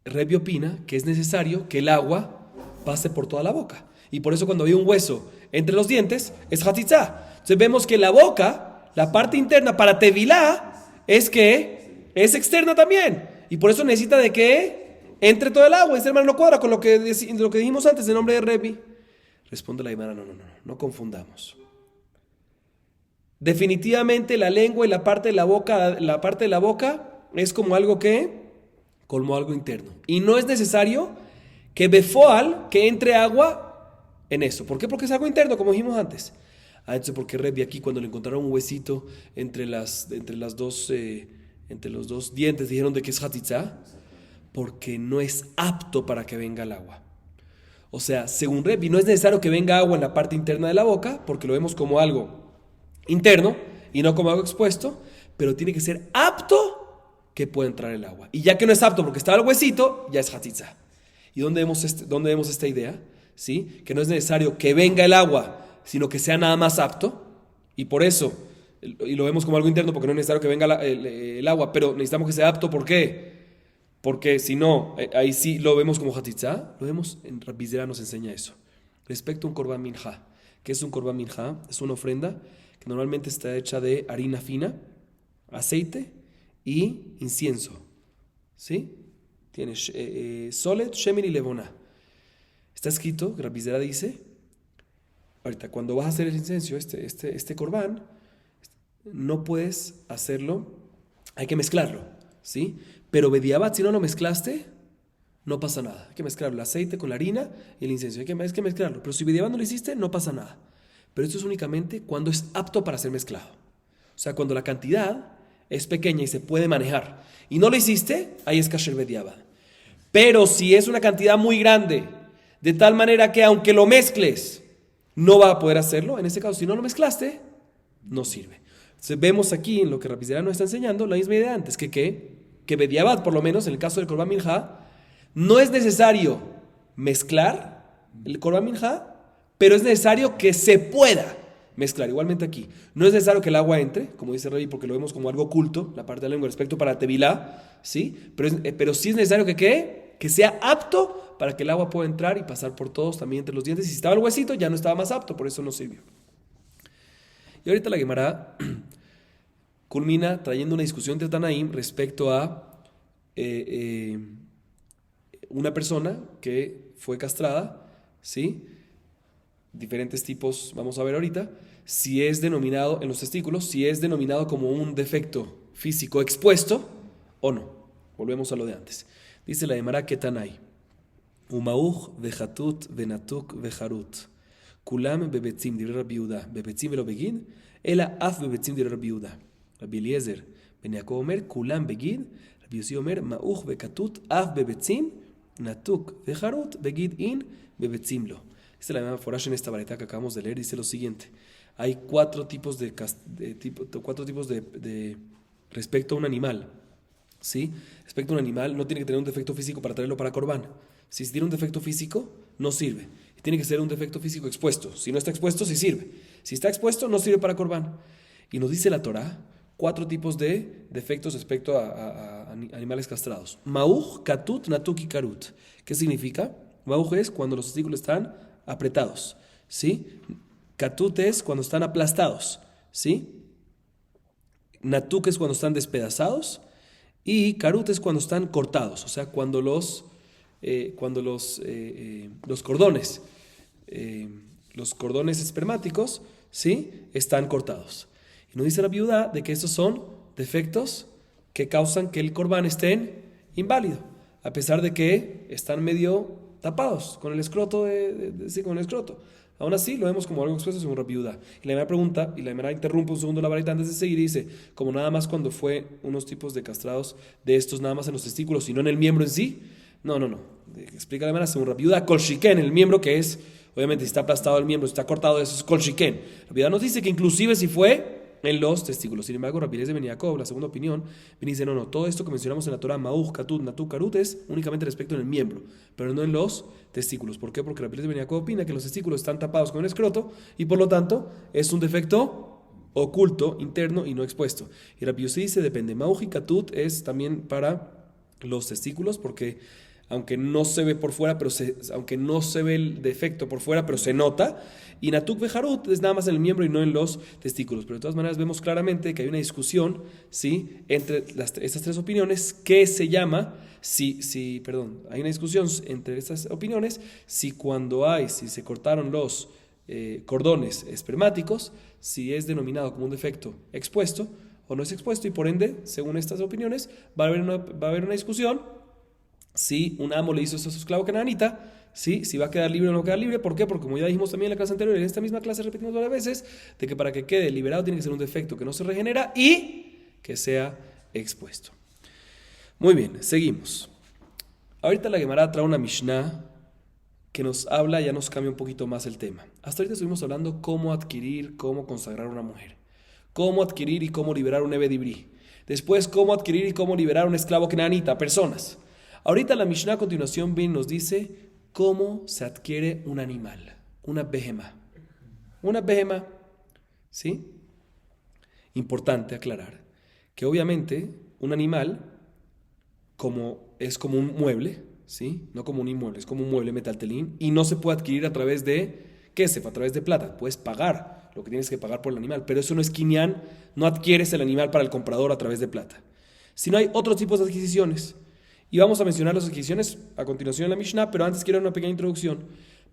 Revi opina que es necesario que el agua pase por toda la boca. Y por eso cuando hay un hueso entre los dientes es hatzitzá. Entonces vemos que la boca, la parte interna para tevilá, es que es externa también. Y por eso necesita de que entre todo el agua. Este hermano no cuadra con lo que dijimos antes en nombre de Revi. Responde la Gemara, no confundamos. Definitivamente la lengua y la parte de la boca es como algo interno. Y no es necesario que befoal, que entre agua en eso. ¿Por qué? Porque es algo interno, como dijimos antes. Entonces, porque Revi aquí cuando le encontraron un huesito entre los dos dientes, dijeron de que es hatzitzá, porque no es apto para que venga el agua. O sea, según Revi, no es necesario que venga agua en la parte interna de la boca, porque lo vemos como algo interno y no como algo expuesto, pero tiene que ser apto que pueda entrar el agua. Y ya que no es apto porque está el huesito, ya es hatzitzá. ¿Y dónde vemos esta idea? ¿Sí? Que no es necesario que venga el agua, sino que sea nada más apto. Y por eso, y lo vemos como algo interno porque no es necesario que venga el agua, pero necesitamos que sea apto. ¿Por qué? Porque si no, ahí sí lo vemos como hatzitzá. Lo vemos en Rabizera nos enseña eso. Respecto a un korban minjá. ¿Qué es un korban minjá? Es una ofrenda que normalmente está hecha de harina fina, aceite y incienso. ¿Sí? Tiene solet, shemen y levoná. Está escrito, Rabizera dice, ahorita cuando vas a hacer el incienso, este korban, no puedes hacerlo, hay que mezclarlo, ¿sí? Pero bediabat, si no lo mezclaste, no pasa nada. Hay que mezclarlo, el aceite con la harina y el incienso. Hay que mezclarlo. Pero si bediabat no lo hiciste, no pasa nada. Pero esto es únicamente cuando es apto para ser mezclado. O sea, cuando la cantidad es pequeña y se puede manejar. Y no lo hiciste, ahí es kasher bediabat. Pero si es una cantidad muy grande, de tal manera que aunque lo mezcles, no va a poder hacerlo, en ese caso, si no lo mezclaste, no sirve. Entonces, vemos aquí en lo que Rabizera nos está enseñando la misma idea antes, que bediabat, por lo menos en el caso del korban minjá, no es necesario mezclar el korban minjá, pero es necesario que se pueda mezclar. Igualmente aquí, no es necesario que el agua entre, como dice Rey, porque lo vemos como algo oculto, la parte de la lengua respecto para tevilá, ¿sí? Pero sí es necesario que ¿qué? Que sea apto para que el agua pueda entrar y pasar por todos, también entre los dientes. Y si estaba el huesito, ya no estaba más apto, por eso no sirvió. Y ahorita la Gemara culmina trayendo una discusión entre Tanaim respecto a una persona que fue castrada, ¿sí? Diferentes tipos, vamos a ver ahorita, si es denominado en los testículos, si es denominado como un defecto físico expuesto o no. Volvemos a lo de antes. Dice la Gemara que Tanai, Umauch vejatut venatuk vejarut, kulam bebetzim dire Rabbi Yehuda, bebetzim velo begin, ela af bebetzim dire Rabbi Yehuda. Rabbi Eliezer ben Yaakov omer, kulam begin, Rabbi Yossi omer, mauch vekatut af bebetzim, natuk vejarut, begid in bebetzim lo. Esta es la misma forash en esta vareta que acabamos de leer, dice lo siguiente. Hay cuatro tipos de respecto a un animal, ¿sí? Respecto a un animal no tiene que tener un defecto físico para traerlo para Corbán. Si tiene un defecto físico, no sirve. Tiene que ser un defecto físico expuesto. Si no está expuesto, sí sirve. Si está expuesto, no sirve para Corbán. Y nos dice la Torá cuatro tipos de defectos respecto a animales castrados. Mauj, katut, natuk y karut. ¿Qué significa? Mauj es cuando los testículos están apretados, ¿sí? Katut es cuando están aplastados, ¿sí? Natuk es cuando están despedazados y karut es cuando están cortados, o sea, cuando los cordones espermáticos, ¿sí? Están cortados. Y nos dice la viuda de que estos son defectos que causan que el corbán esté inválido, a pesar de que están medio tapados con el escroto, sí, con el escroto. Aún así, lo vemos como algo expuesto según Rabbi Yehuda. Y la Gemara pregunta, y la Gemara interrumpe un segundo la varita antes de seguir y dice, como nada más cuando fue unos tipos de castrados de estos nada más en los testículos y no en el miembro en sí. No. Explica la Gemara según Rabbi Yehuda, kol shiken, el miembro que es, obviamente si está aplastado el miembro, si está cortado, eso es kol shiken. Rabbi Yehuda nos dice que inclusive si fue en los testículos. Sin embargo, Rabbi Eliezer ben Yaakov, la segunda opinión, viene y dice, no, todo esto que mencionamos en la Torah, mauj, katut, natuk, karut, es únicamente respecto en el miembro, pero no en los testículos. ¿Por qué? Porque Rabbi Eliezer ben Yaakov opina que los testículos están tapados con el escroto y por lo tanto es un defecto oculto, interno y no expuesto. Y Rabbi Yossi dice, depende, mauj y katut es también para los testículos porque aunque no se ve por fuera, aunque no se ve el defecto por fuera, pero se nota. Y Natuk Bejarut es nada más en el miembro y no en los testículos. Pero de todas maneras vemos claramente que hay una discusión, ¿sí? Entre estas tres opiniones que se llama, hay una discusión entre estas opiniones si se cortaron los cordones espermáticos, si es denominado como un defecto expuesto o no es expuesto y por ende, según estas opiniones, va a haber una discusión si un amo le hizo eso a su esclavo cananita, ¿sí? Si va a quedar libre o no quedar libre. ¿Por qué? Porque como ya dijimos también en la clase anterior, en esta misma clase repetimos varias veces, de que para que quede liberado tiene que ser un defecto que no se regenera y que sea expuesto. Muy bien, seguimos. Ahorita la Gemara trae una Mishnah que nos habla, ya nos cambia un poquito más el tema. Hasta ahorita estuvimos hablando cómo adquirir, cómo consagrar a una mujer. Cómo adquirir y cómo liberar un Eved Ibrí. Después, cómo adquirir y cómo liberar un esclavo cananita, personas. Ahorita la Mishnah a continuación bien nos dice cómo se adquiere un animal, una behemá. Una behemá, ¿sí? Importante aclarar que obviamente un animal es como un mueble, ¿sí? No como un inmueble, es como un mueble metaltelín y no se puede adquirir a través de kesef, a través de plata. Puedes pagar lo que tienes que pagar por el animal, pero eso no es kinyan, no adquieres el animal para el comprador a través de plata. Si no hay otros tipos de adquisiciones. Y vamos a mencionar las adquisiciones a continuación en la Mishnah, pero antes quiero dar una pequeña introducción.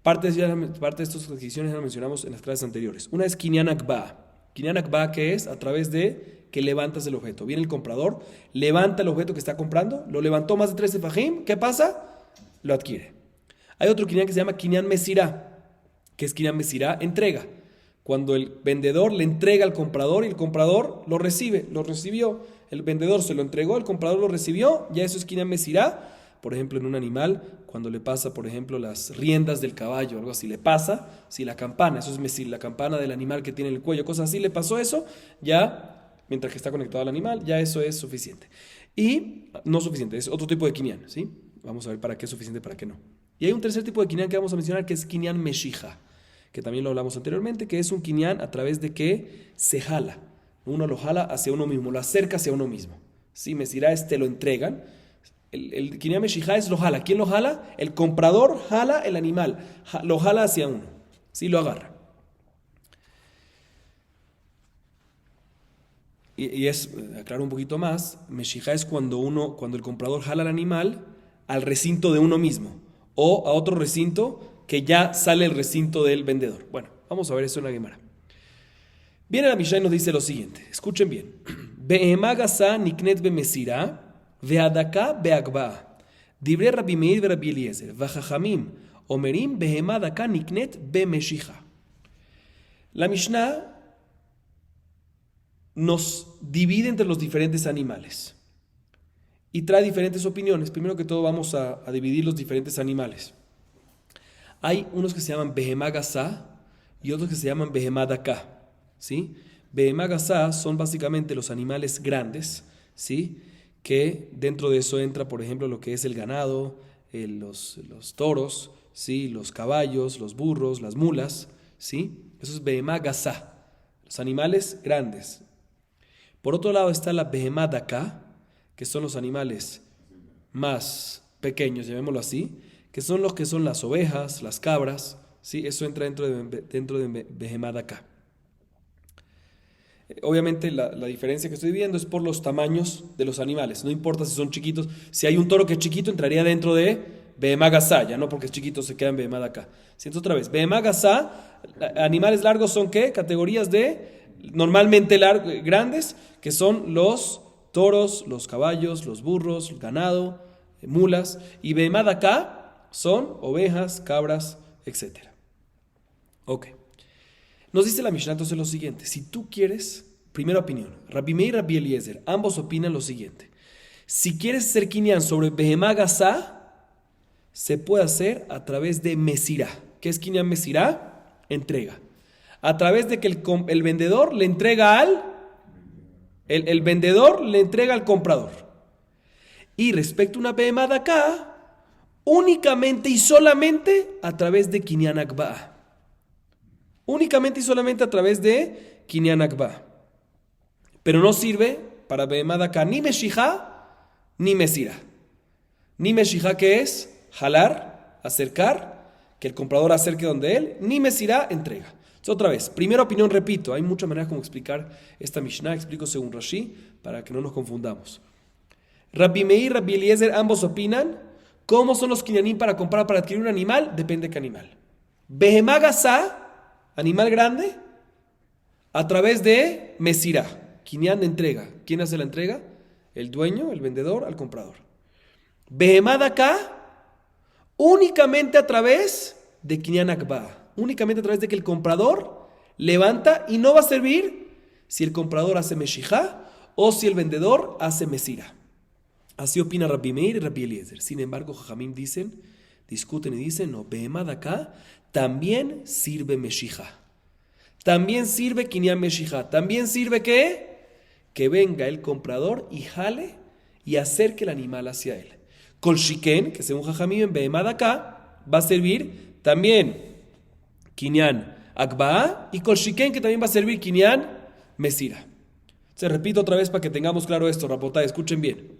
Parte de estas adquisiciones ya las mencionamos en las clases anteriores. Una es Kinyan Akba. Kinyan Akba, que es a través de que levantas el objeto. Viene el comprador, levanta el objeto que está comprando, lo levantó más de 13 fajim, ¿qué pasa? Lo adquiere. Hay otro Kinyan que se llama Kinyan Mesirá, que es Kinyan Mesirá, entrega. Cuando el vendedor le entrega al comprador y el comprador lo recibió. El vendedor se lo entregó, el comprador lo recibió, ya eso es Kinyan Mesirá. Por ejemplo, en un animal, cuando le pasa, por ejemplo, las riendas del caballo, algo así le pasa, si la campana, eso es mesir, la campana del animal que tiene en el cuello, cosas así, le pasó eso, ya, mientras que está conectado al animal, ya eso es suficiente. Y no suficiente, es otro tipo de Kinyan, ¿sí? Vamos a ver para qué es suficiente, para qué no. Y hay un tercer tipo de Kinyan que vamos a mencionar, que es Kinyan Meshija. que también lo hablamos anteriormente, que es un kinyan a través de que se jala. Uno lo jala hacia uno mismo, lo acerca hacia uno mismo. Si Mesirá te lo entregan. El kinyan meshijá es lo jala. ¿Quién lo jala? El comprador jala el animal, lo jala hacia uno. Sí, lo agarra. Y es, aclaro un poquito más, meshijá es cuando el comprador jala el animal al recinto de uno mismo o a otro recinto que ya sale el recinto del vendedor. Bueno, vamos a ver eso en la Gemara. Viene la Mishnah y nos dice lo siguiente, escuchen bien. Behemá gasá niknet bemesirá ve'adaka be'agba'a. Dibre Rabbi Meir ve Rabbi Eliezer v'chachamim omerim behemá daka niknet bemeshija. La Mishnah nos divide entre los diferentes animales y trae diferentes opiniones. Primero que todo vamos a dividir los diferentes animales. Hay unos que se llaman behemá gasá y otros que se llaman behemá daka, ¿sí? Behemá gasá son básicamente los animales grandes, ¿sí? Que dentro de eso entra, por ejemplo, lo que es el ganado, los toros, ¿sí? Los caballos, los burros, las mulas, ¿sí? Eso es behemá gasá, los animales grandes. Por otro lado está la behemá daka, que son los animales más pequeños, llamémoslo así, que son las ovejas, las cabras, ¿sí? Eso entra dentro de behemá daka. Obviamente la diferencia que estoy viendo es por los tamaños de los animales. No importa si son chiquitos. Si hay un toro que es chiquito, entraría dentro de behemá gasá, ya no porque es chiquito se queda en behemá daka. Siento otra vez. Behemá gasá, animales largos son ¿qué? Categorías de normalmente grandes, que son los toros, los caballos, los burros, el ganado, mulas. Y behemá daka son ovejas, cabras, etc. Ok. Nos dice la Mishnah entonces lo siguiente. Si tú quieres, primera opinión, Rabbi Meir y Rabbi Eliezer, ambos opinan lo siguiente. Si quieres hacer kinyan sobre behemá gasá, se puede hacer a través de mesirá. ¿Qué es kinyan mesirá? Entrega. A través de que el vendedor le entrega el vendedor le entrega al comprador. Y respecto a una behemá daka, únicamente y solamente a través de kinyan akba'a. Únicamente y solamente a través de kinyan akba'a. Pero no sirve para behemá daka ni meshijá ni mesirá. Ni meshijá, que es jalar, acercar, que el comprador acerque donde él, ni mesirá, entrega. Entonces, otra vez, primera opinión, repito, hay muchas maneras como explicar esta Mishnah, explico según Rashi, para que no nos confundamos. Rabbi Meir y Rabbi Eliezer ambos opinan, ¿cómo son los kinyanim para comprar, para adquirir un animal? Depende de qué animal. Behemá gasá, animal grande, a través de mesirá, kinyan de entrega. ¿Quién hace la entrega? El dueño, el vendedor, al comprador. Behemá daka, únicamente a través de kinyan akba'a. Únicamente a través de que el comprador levanta y no va a servir si el comprador hace meshijá o si el vendedor hace mesira. Así opina Rabbi Meir y Rabbi Eliezer. Sin embargo, Jajamim discuten y dicen, no, behemá daka también sirve meshijá. También sirve kinyan meshijá. También sirve ¿qué? Que venga el comprador y jale y acerque el animal hacia él. Kol shiken, que según Jajamim en behemá daka va a servir también kinyan akba'a y kol shiken, que también va a servir kinyan mesira. Se repito otra vez para que tengamos claro esto, Rapotá, escuchen bien.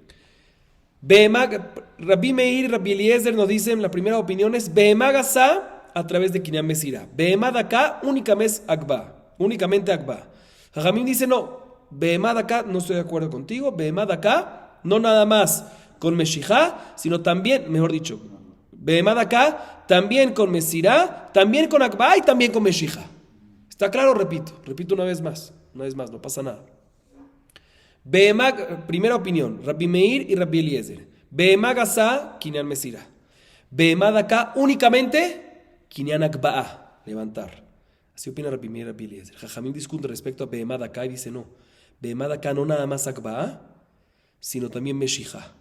Rabbi Meir y Rabbi Eliezer nos dicen, la primera opinión es behemá gasá a través de kinyan mesira. Behemá daka únicamente akba'a. Jajamim dice no, behemá daka, no estoy de acuerdo contigo. Behemá daka no nada más con meshijá, sino también, mejor dicho, behemá daka también con mesirá, también con akba'a y también con meshijá. ¿Está claro? Repito una vez más, no pasa nada. Behemá, primera opinión, Rabbi Meir y Rabbi Eliezer. Behemá gasá, kinyan mesirá. Behemá daka únicamente kinyan akba'a, levantar. Así opina Rabbi Meir y Rabbi Eliezer. Jajamim discute respecto a behemá daka y dice no. Behemá daka no nada más akba'a, sino también meshijá.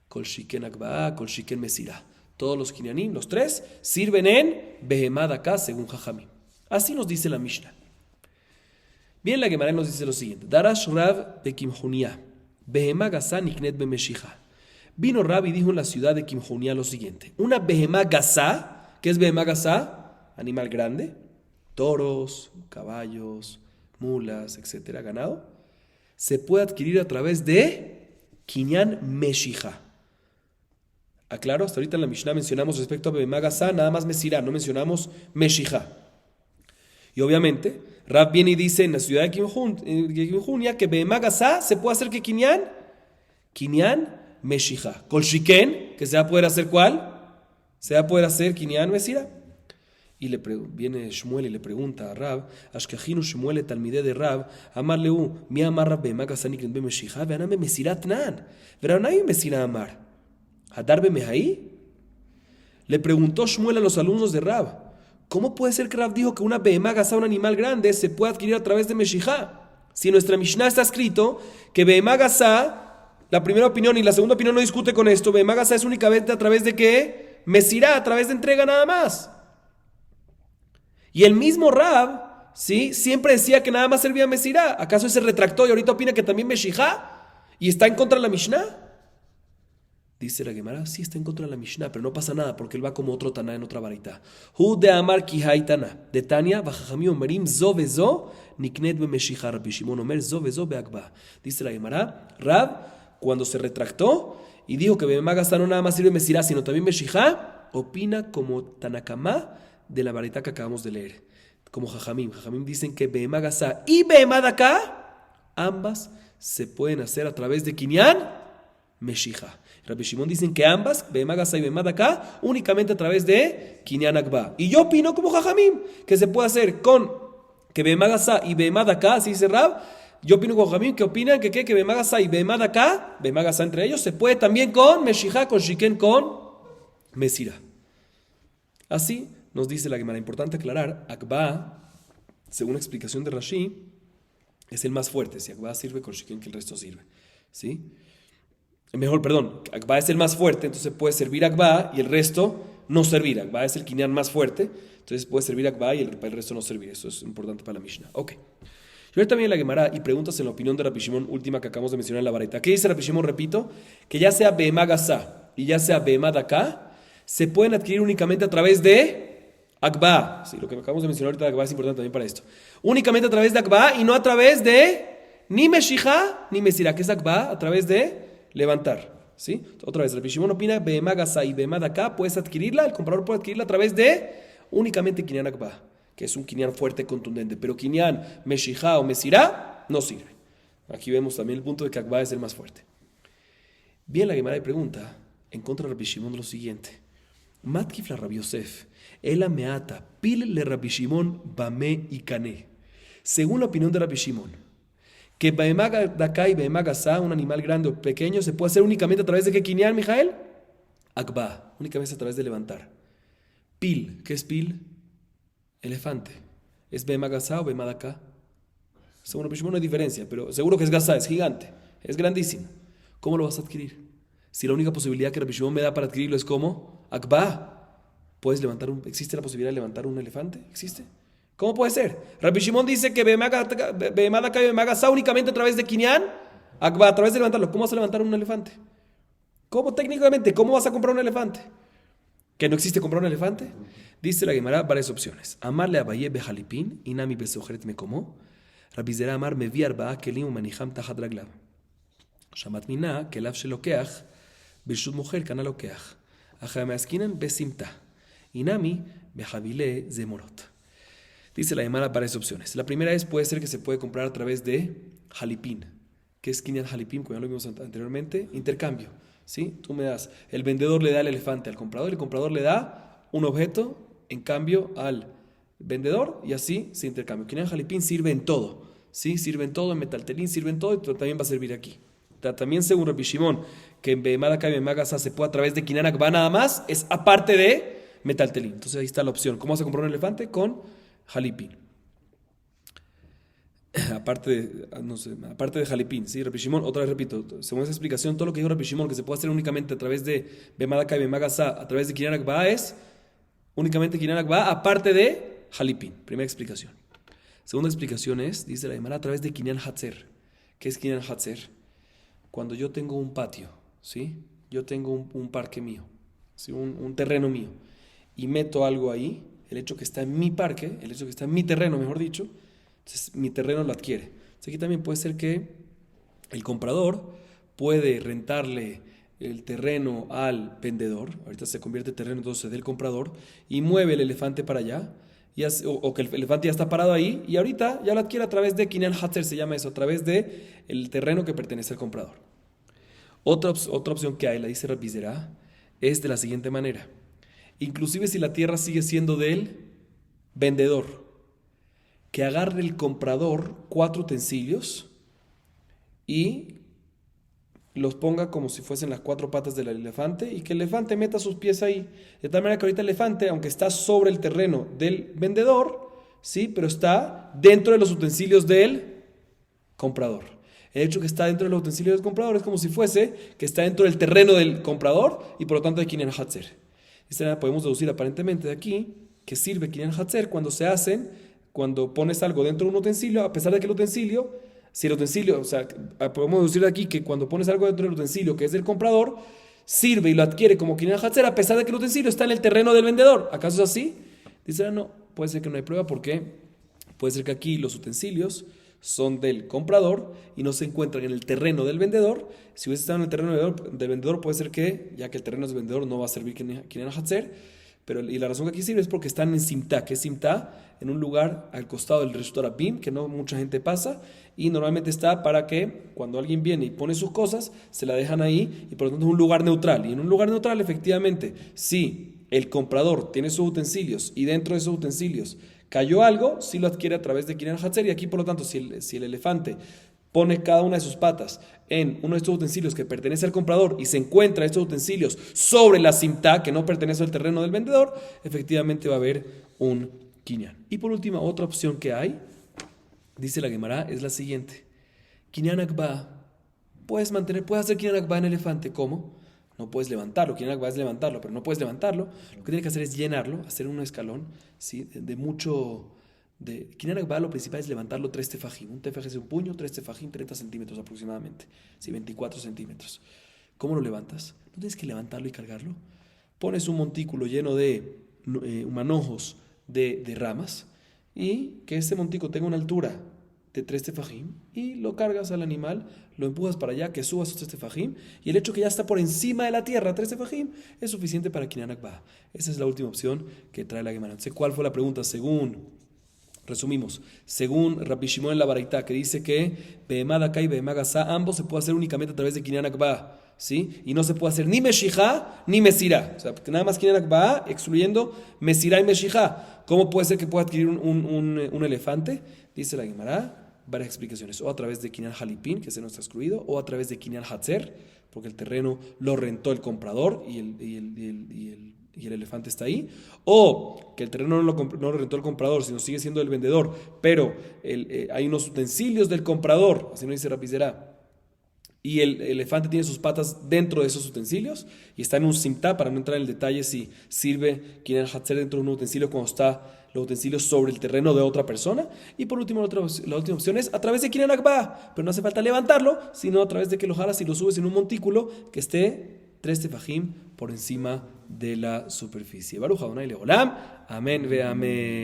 Kol shiken akba'a, kol shiken mesirá. Todos los kinyanim, los tres, sirven en behemá daka según Jajamim. Así nos dice la Mishnah. Bien, la Gemara nos dice lo siguiente. Darash Rav de Kimjonia. Behemá gasá niknet bemeshijá. Vino Rab y dijo en la ciudad de Kimjonia lo siguiente. Una behemá gasá, ¿qué es behemá gasá? Animal grande. toros, caballos, mulas, etcétera, ganado, se puede adquirir a través de Kinyan Meshija. Aclaro, hasta ahorita en la Mishnah mencionamos respecto a Behemá Gazá, nada más Mesirá, no mencionamos Meshija. Y obviamente, Rab viene y dice en la ciudad de Kimjunia que Behemá Gazá se puede hacer que Kinyan Meshija. Kol Shiken, que se va a poder hacer ¿cuál? Se va a poder hacer Kinyan Mesirá. Y viene Shmuel y le pregunta a Rab, Ashkajinu Shmuel talmideh de Rab, Amar Leu, mi amar Rab Behemá Gazá nikren be Meshija, veaname Mesirat Nan, veaname Mesirá Amar. ¿Hadar Bemehaí? Le preguntó Shmuel a los alumnos de Rab, ¿cómo puede ser que Rab dijo que una Behemá Gazá, un animal grande, se puede adquirir a través de Meshija? Si en nuestra Mishnah está escrito que Behemá Gazá, la primera opinión y la segunda opinión no discute con esto, Behemá Gazá es únicamente a través de ¿qué? Mesirá, a través de entrega nada más. Y el mismo Rab, ¿sí? Siempre decía que nada más servía Mesirá. ¿Acaso ese retractó y ahorita opina que también Meshija? ¿Y está en contra de la Mishnah? Dice la Gemara, sí está en contra de la Mishnah, pero no pasa nada porque él va como otro Taná en otra varita. Hu de Amar Kihai Taná. De Tania, Bajajami Omerim, Zo Bezo, Niknet Bemeshija, Rabbi Shimon Omer, Zo Bezo Beakba. Dice la Gemara, Rab, cuando se retractó y dijo que Behemá Gazá no nada más sirve Mesirá, sino también Meshija, opina como Tanakamá de la varita que acabamos de leer. Como Jajamim. Jajamim dicen que Behemá Gazá y Behemá Daká, ambas se pueden hacer a través de Kinyan Meshija. Rabbi Shimon dicen que ambas, Behemá Gazá y Behemá Daká, únicamente a través de Kinyan Akba. Y yo opino como Jajamim, que se puede hacer con que Behemá Gazá y Behemá Daká, así dice Rab. Yo opino como Jajamim, que opinan que Behemá Gazá y Behemá Daká, Behemá Gazá entre ellos, se puede también con Meshija, con Shiken, con Mesira. Así nos dice la Gemara. Importante aclarar, Akba, según la explicación de Rashi, es el más fuerte. Si Akba sirve, con Shiken que el resto sirve. ¿Sí? Mejor, perdón, Akba es el más fuerte, entonces puede servir Akba y el resto no servir. Akba es el Kinyan más fuerte, entonces puede servir Akba y el resto no servir. Eso es importante para la Mishnah. Ok. Y ahorita viene la Gemara y preguntas en la opinión de Rabbi Shimon, última que acabamos de mencionar en la vareta. ¿Qué dice Rabbi Shimon? Repito, que ya sea Behemá Gazá y ya sea Behemá Daká, se pueden adquirir únicamente a través de Akba. Sí, lo que acabamos de mencionar ahorita de Akba es importante también para esto. Únicamente a través de Akba y no a través de ni Meshija ni Mesirá, que es Akba, a través de levantar. ¿Sí? Otra vez, Rabbi Shimon opina, Behemá Gazá y Behemá Daká, puedes adquirirla, el comprador puede adquirirla a través de únicamente Kinyan Akba, que es un Kinyan fuerte, contundente. Pero Kinyan Meshija o Mesirá no sirve. Aquí vemos también el punto de que Akba es el más fuerte. Bien, la Gemara pregunta, en contra de Rabbi Shimon, lo siguiente. Matkif la Rabbi Yosef, Ela Meata, Pil le Rabbi Shimon, Bame y Kané. Según la opinión de Rabbi Shimon, que Behemá Daká y Behemá Gazá, un animal grande o pequeño, se puede hacer únicamente a través de ¿qué Kinyan, Mijael? Akba, únicamente a través de levantar. Pil, ¿qué es pil? Elefante. ¿Es Behemá Gazá o Behemá Daká? Según Rabbi Shimon no hay diferencia, pero seguro que es Gazá, es gigante, es grandísimo. ¿Cómo lo vas a adquirir? Si la única posibilidad que Rabbi Shimon me da para adquirirlo es como Akba. ¿Puedes levantar ¿Existe la posibilidad de levantar un elefante? ¿Existe? ¿Cómo puede ser? Rabbi Shimon dice que Behemá Daká y Behemá Gazá únicamente a través de Kinyan Akba, a través de levantarlo. ¿Cómo vas a levantar un elefante? ¿Cómo técnicamente? ¿Cómo vas a comprar un elefante? ¿Que no existe comprar un elefante? Dice la Gemara varias opciones. Amarle a Abaye bejalipin, inami besochret me como. Rabbi Zera amar mevi arba'a kelim umanijam tajat raglav. Shamat mina kelav shelokeach birshut mujer kana lokeach. Aja measkinan besimta. Inami behavile zemorot. Dice la Gemara varias opciones. La primera es, puede ser que se puede comprar a través de halipin. ¿Qué es kinyan halipin? Como ya lo vimos anteriormente, intercambio. ¿Sí? Tú me das, el vendedor le da el elefante al comprador, el comprador le da un objeto en cambio al vendedor y así se intercambia. Kinyan halipin sirve en todo. ¿Sí? Sirve en todo, en metaltelín sirve en todo y también va a servir aquí. También según Rabbi Shimon, que en Behemá Daká y Behemá Gazá se puede a través de Kinyan Akba nada más, es aparte de metaltelín. Entonces ahí está la opción. ¿Cómo vas a comprar un elefante? Con halipin. Aparte de halipin, ¿sí? Rabbi Shimon, otra vez repito, según esa explicación, todo lo que dijo Rabbi Shimon, que se puede hacer únicamente a través de Behemá Daká y Behemá Gazá, a través de Kinyan Akba, es únicamente Kinyan Akba, aparte de halipin. Primera explicación. Segunda explicación es, dice la Gemara, a través de Kinyan Hatzer. ¿Qué es Kinyan Hatzer? Cuando yo tengo un patio, ¿sí? Yo tengo un parque mío, ¿sí? un terreno mío, y meto algo ahí, el hecho que está en mi parque, el hecho que está en mi terreno, mejor dicho, entonces mi terreno lo adquiere. Entonces, aquí también puede ser que el comprador puede rentarle el terreno al vendedor, ahorita se convierte en terreno entonces del comprador, y mueve el elefante para allá, o que el elefante ya está parado ahí, y ahorita ya lo adquiere a través de Kinyan Hatzer, se llama eso, a través de el terreno que pertenece al comprador. Otra opción que hay, la dice Rabbi Zera, es de la siguiente manera. Inclusive si la tierra sigue siendo del vendedor, que agarre el comprador 4 utensilios y los ponga como si fuesen las 4 patas del elefante y que el elefante meta sus pies ahí. De tal manera que ahorita el elefante, aunque está sobre el terreno del vendedor, sí, pero está dentro de los utensilios del comprador. El hecho que está dentro de los utensilios del comprador es como si fuese que está dentro del terreno del comprador y por lo tanto de Kinyan Hatzer. De esta manera podemos deducir aparentemente de aquí que sirve Kinyan Hatzer cuando pones algo dentro de un utensilio, a pesar de que el utensilio, si el utensilio, o sea, podemos deducir de aquí que cuando pones algo dentro del utensilio que es del comprador, sirve y lo adquiere como Kinyan Hatzer a pesar de que el utensilio está en el terreno del vendedor. ¿Acaso es así? Dice, no, puede ser que no hay prueba porque puede ser que aquí los utensilios son del comprador y no se encuentran en el terreno del vendedor. Si hubiese estado en el terreno del vendedor, puede ser que, ya que el terreno del vendedor no va a servir Kinyan Hatzer, y la razón que aquí sirve es porque están en Simtá, que es Simtá, en un lugar al costado del Reshut Rabim, que no mucha gente pasa, y normalmente está para que cuando alguien viene y pone sus cosas, se la dejan ahí, y por lo tanto es un lugar neutral. Y en un lugar neutral, efectivamente, si el comprador tiene sus utensilios y dentro de esos utensilios cayó algo, sí lo adquiere a través de Kinyan Hatzer, y aquí por lo tanto si el elefante pone cada una de sus patas en uno de estos utensilios que pertenece al comprador y se encuentra estos utensilios sobre la simtá que no pertenece al terreno del vendedor, efectivamente va a haber un kinyan. Y por último, otra opción que hay, dice la Gemara, es la siguiente. Kinyan Akba, puedes hacer Kinyan Akba en elefante, ¿cómo? No puedes levantarlo, Kinyan Akba es levantarlo, pero no puedes levantarlo. Lo que tienes que hacer es llenarlo, hacer un escalón, ¿sí? de mucho... Kinyan Akba lo principal es levantarlo 3 tefajim. Un tefaj es un puño, 3 tefajim, 30 centímetros aproximadamente. Sí, 24 centímetros. ¿Cómo lo levantas? No tienes que levantarlo y cargarlo. Pones un montículo lleno de manojos de ramas y que ese montículo tenga una altura de 3 tefajim y lo cargas al animal, lo empujas para allá, que suba esos 3 tefajim y el hecho que ya está por encima de la tierra, 3 tefajim, es suficiente para Kinyan Akba. Esa es la última opción que trae la Gemara. No sé cuál fue la pregunta. Resumimos, según Rabbi Shimon en la Baraitá, que dice que Behemá Daká y Behemá Gazá, ambos se puede hacer únicamente a través de Kinyan Akba, ¿sí? Y no se puede hacer ni Meshijá ni Mesirá. O sea, nada más Kinyan Akba, excluyendo Mesirá y Meshijá. ¿Cómo puede ser que pueda adquirir un elefante? Dice la Gemara, varias explicaciones. O a través de Kinyan Halipin, que se nos está excluido, o a través de Kinyan Hatzer, porque el terreno lo rentó el comprador y el elefante está ahí, o que el terreno no lo rentó el comprador, sino sigue siendo del vendedor, pero hay unos utensilios del comprador, así nos dice Rabbi Zera, y el elefante tiene sus patas dentro de esos utensilios y está en un simtá, para no entrar en el detalle si sirve Kinyan Hatzer dentro de un utensilio cuando está los utensilios sobre el terreno de otra persona. Y por último, la última opción es a través de Kinyan Akba, pero no hace falta levantarlo, sino a través de que lo jalas y lo subes en un montículo que esté 3 tefajim por encima de la superficie. Baruch Adonai Leolam. Amén ve amén.